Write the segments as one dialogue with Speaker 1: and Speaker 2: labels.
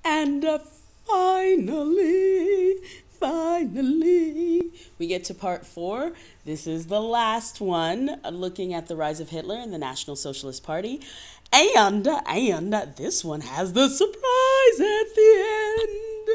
Speaker 1: And finally, we get to part four. This is the last one, looking at the rise of Hitler and the National Socialist Party. And this one has the surprise at the end.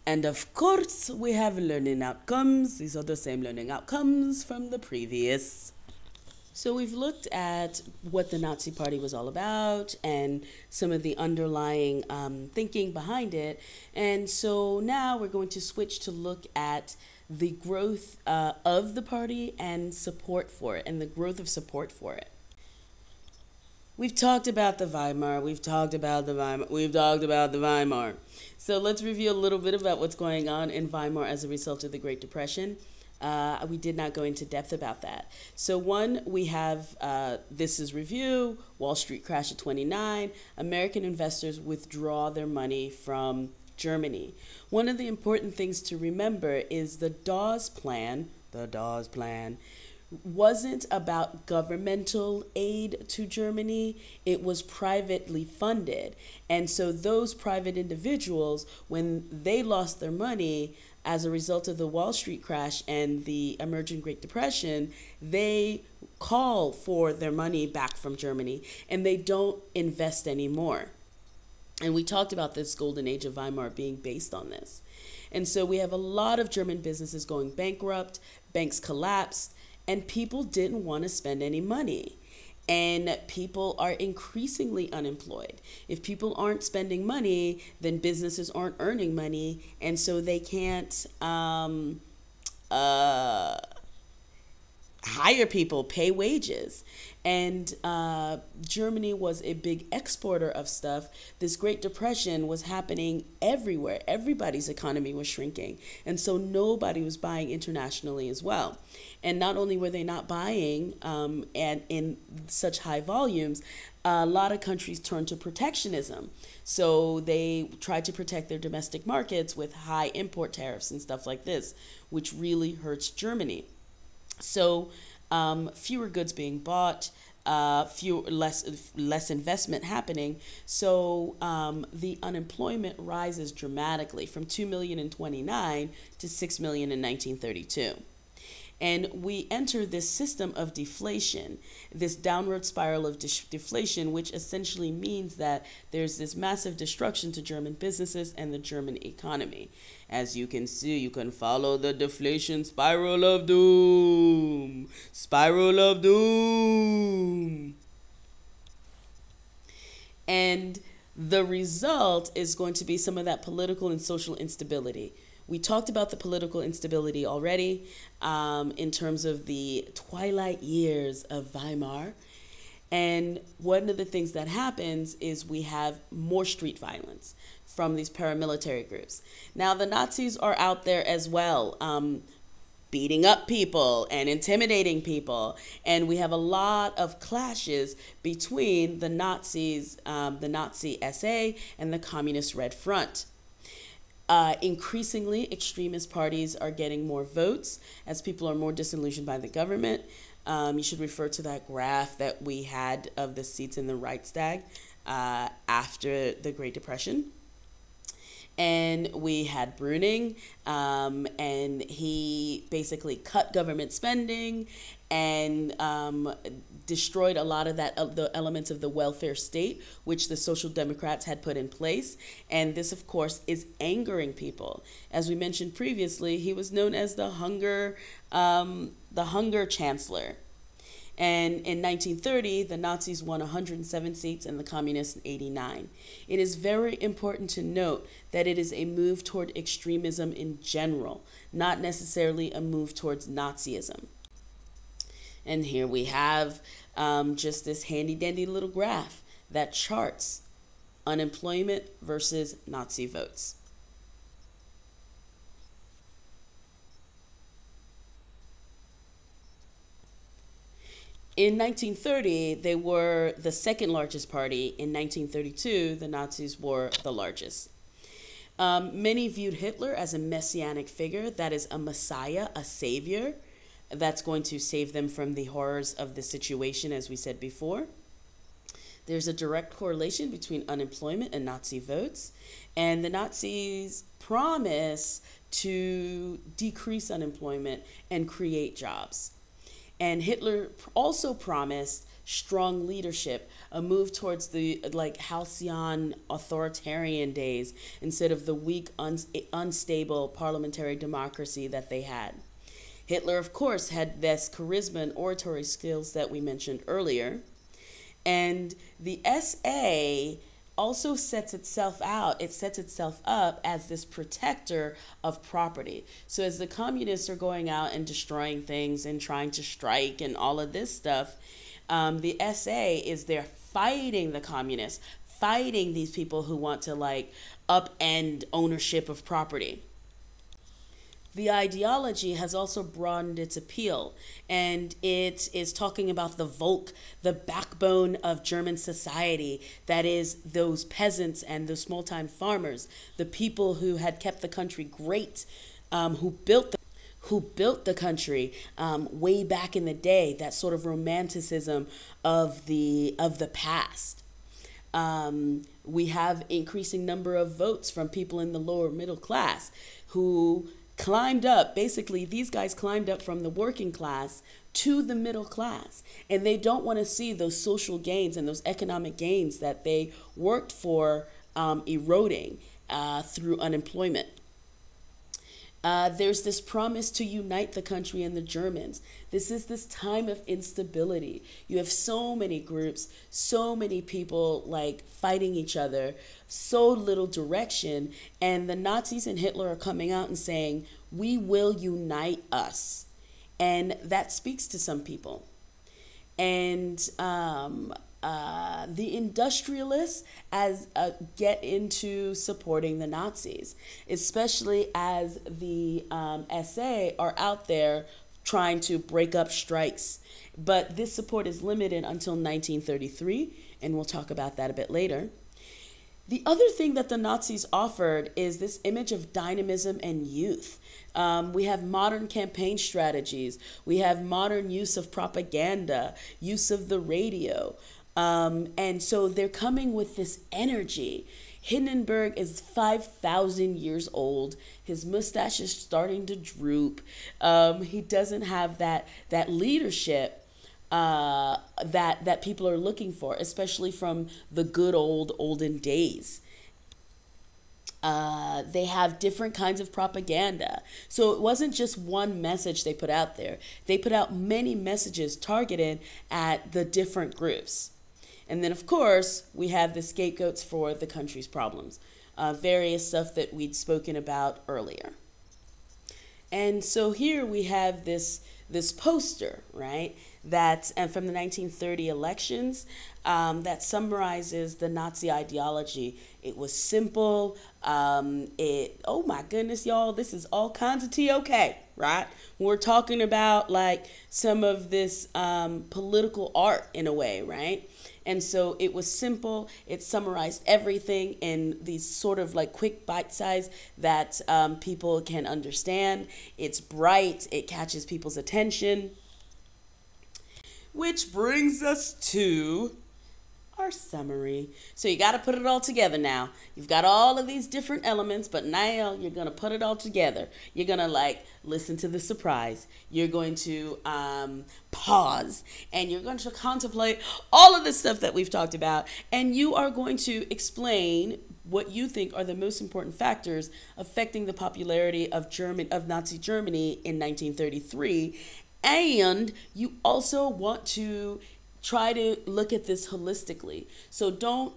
Speaker 1: And of course, we have learning outcomes. These are the same learning outcomes from the previous. So we've looked at what the Nazi Party was all about and some of the underlying thinking behind it. And so now we're going to switch to look at the growth of the party and support for it, and the growth of support for it. We've talked about the Weimar. So let's review a little bit about what's going on in Weimar as a result of the Great Depression. We did not go into depth about that. So one, we have, this is review, Wall Street crash at 29, American investors withdraw their money from Germany. One of the important things to remember is the Dawes Plan wasn't about governmental aid to Germany, it was privately funded. And so those private individuals, when they lost their money, as a result of the Wall Street crash and the emerging Great Depression, they call for their money back from Germany and they don't invest anymore. And we talked about this golden age of Weimar being based on this. And so we have a lot of German businesses going bankrupt, banks collapsed, and people didn't want to spend any money. And people are increasingly unemployed. If people aren't spending money, then businesses aren't earning money, and so they can't hire people, pay wages. And Germany was a big exporter of stuff. This Great Depression was happening everywhere. Everybody's economy was shrinking. And so nobody was buying internationally as well. And not only were they not buying and in such high volumes, a lot of countries turned to protectionism. So they tried to protect their domestic markets with high import tariffs and stuff like this, which really hurts Germany. So fewer goods being bought, less investment happening. So the unemployment rises dramatically from 2 million in 29 to 6 million in 1932. And we enter this system of deflation, this downward spiral of deflation, which essentially means that there's this massive destruction to German businesses and the German economy. As you can see, you can follow the deflation spiral of doom. Spiral of doom. And the result is going to be some of that political and social instability. We talked about the political instability already in terms of the twilight years of Weimar. And one of the things that happens is we have more street violence from these paramilitary groups. Now, the Nazis are out there as well, beating up people and intimidating people. And we have a lot of clashes between the Nazis, the Nazi SA, and the Communist Red Front. Increasingly, extremist parties are getting more votes as people are more disillusioned by the government. You should refer to that graph that we had of the seats in the Reichstag after the Great Depression. And we had Brüning, and he basically cut government spending and destroyed a lot of that the elements of the welfare state, which the Social Democrats had put in place. And this, of course, is angering people. As we mentioned previously, he was known as the hunger chancellor. And in 1930, the Nazis won 107 seats and the Communists 89. It is very important to note that it is a move toward extremism in general, not necessarily a move towards Nazism. And here we have just this handy-dandy little graph that charts unemployment versus Nazi votes. In 1930, they were the second largest party. In 1932, the Nazis were the largest. Many viewed Hitler as a messianic figure, that is a messiah, a savior, that's going to save them from the horrors of the situation, as we said before. There's a direct correlation between unemployment and Nazi votes, and the Nazis promise to decrease unemployment and create jobs. And Hitler also promised strong leadership, a move towards the like halcyon authoritarian days instead of the weak, unstable parliamentary democracy that they had. Hitler, of course, had this charisma and oratory skills that we mentioned earlier. And the SA also sets itself out, it sets itself up as this protector of property. So as the communists are going out and destroying things and trying to strike and all of this stuff, the SA is there fighting the communists, fighting these people who want to like upend ownership of property. The ideology has also broadened its appeal, and it is talking about the Volk, the backbone of German society, that is those peasants and those small-time farmers, the people who had kept the country great, who built the country way back in the day, that sort of romanticism of the past. We have increasing number of votes from people in the lower middle class who climbed up. Basically, these guys climbed up from the working class to the middle class, and they don't want to see those social gains and those economic gains that they worked for eroding through unemployment. There's this promise to unite the country and the Germans. This is this time of instability. You have so many groups, so many people like fighting each other, so little direction, and the Nazis and Hitler are coming out and saying, we will unite us. And that speaks to some people. And the industrialists get into supporting the Nazis, especially as the SA are out there trying to break up strikes. But this support is limited until 1933, and we'll talk about that a bit later. The other thing that the Nazis offered is this image of dynamism and youth. We have modern campaign strategies. We have modern use of propaganda, use of the radio. And so they're coming with this energy. Hindenburg is 5,000 years old. His mustache is starting to droop. He doesn't have that leadership that people are looking for, especially from the good olden days. They have different kinds of propaganda. So it wasn't just one message they put out there. They put out many messages targeted at the different groups. And then, of course, we have the scapegoats for the country's problems, various stuff that we'd spoken about earlier. And so here we have this poster, right, and from the 1930 elections that summarizes the Nazi ideology. It was simple. Oh my goodness, y'all, this is all kinds of TOK, right? We're talking about like some of this political art in a way, right? And so it was simple. It summarized everything in these sort of like quick bite size that people can understand. It's bright. It catches people's attention. Which brings us to our summary. So you got to put it all together now. You've got all of these different elements, but now you're going to put it all together. You're going to like listen to the surprise. You're going to pause, and you're going to contemplate all of the stuff that we've talked about, and you are going to explain what you think are the most important factors affecting the popularity of Nazi Germany in 1933. And you also want to try to look at this holistically. So don't,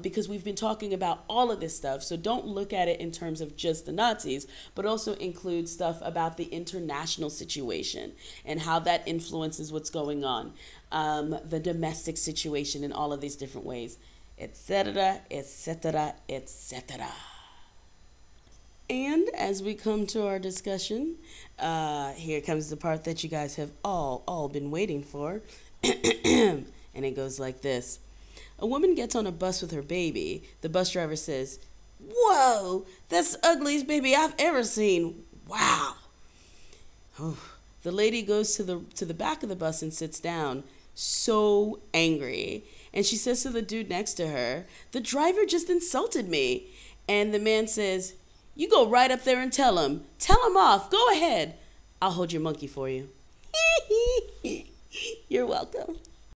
Speaker 1: because we've been talking about all of this stuff, so don't look at it in terms of just the Nazis, but also include stuff about the international situation and how that influences what's going on, the domestic situation in all of these different ways, etc., etc., etc. And as we come to our discussion, here comes the part that you guys have all been waiting for. And it goes like this. A woman gets on a bus with her baby. The bus driver says, "Whoa, that's the ugliest baby I've ever seen. Wow." Oh. The lady goes to the back of the bus and sits down, so angry. And she says to the dude next to her, the driver just insulted me. And the man says, you go right up there and tell him. Tell him off. Go ahead. I'll hold your monkey for you. You're welcome.